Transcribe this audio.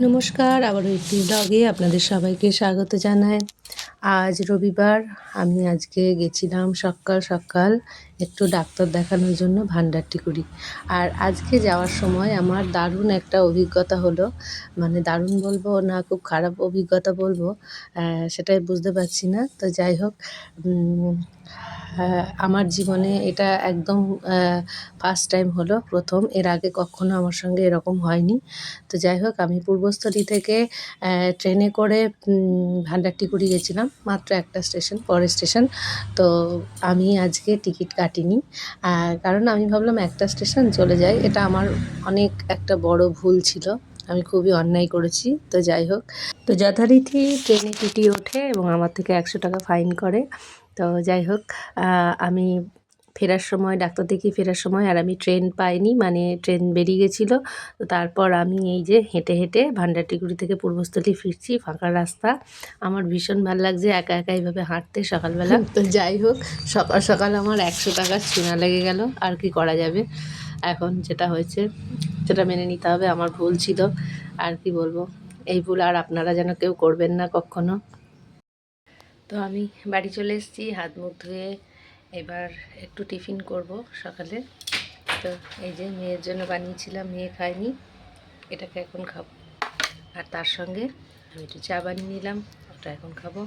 নমস্কার, আবারও একটি ব্লগে আপনাদের সবাইকে স্বাগত জানাই। আজ রবিবার। আমি আজকে গেছিলাম সকাল সকাল একটু ডাক্তার দেখানোর জন্য ভান্ডারটিকুড়ি। আর আজকে যাওয়ার সময় আমার দারুণ একটা অভিজ্ঞতা হলো। মানে দারুণ বলবো না খুব খারাপ অভিজ্ঞতা বলবো, সেটাই বুঝতে পারছি না। তো যাই হোক, আমার জীবনে এটা একদম ফার্স্ট টাইম হলো, প্রথম। এর আগে কখনো আমার সঙ্গে এরকম হয়নি। তো যাই হোক, আমি পূর্বস্থলী থেকে ট্রেনে করে ভান্ডারটিকুড়ি গেছিলাম, মাত্র একটা স্টেশন, পরের স্টেশন। তো আমি আজকে টিকিট কাটিনি, কারণ আমি ভাবলাম একটা স্টেশন চলে যাই। এটা আমার অনেক একটা বড় ভুল ছিল, আমি খুবই অন্যায় করেছি। তো যাই হোক, তো যথারীতি ট্রেনে টিটি ওঠে এবং আমার থেকে 100 টাকা ফাইন করে। তো যাই হোক, আমি ফেরার সময় ডাক্তার দেখিয়ে ফেরার সময় আর আমি ট্রেন পাইনি, মানে ট্রেন বেরিয়ে গেছিলো। তো তারপর আমি এই যে হেঁটে হেঁটে ভান্ডারটিকুড়ি থেকে পূর্বস্থলী ফিরছি, ফাঁকা রাস্তা। আমার ভীষণ ভালো লাগছে একা একা এইভাবে হাঁটতে সকালবেলা। তো যাই হোক, সকাল সকাল আমার 100 টাকার চুনা লেগে গেল। আর কি করা যাবে, এখন যেটা হয়েছে সেটা মেনে নিতে হবে। আমার ভুল ছিল, আর কি বলবো। এই ভুল আর আপনারা যেন কেউ করবেন না কখনো। তো আমি বাড়ি চলে এসেছি, হাত মুখ ধুয়ে এবার একটু টিফিন করব সকালে। তো এই যে মেয়ের জন্য বানিয়েছিলাম, মেয়ে খায়নি, এটাকে এখন খাবো। আর তার সঙ্গে আমি একটু চা বানিয়ে নিলাম, ওটা এখন খাবো।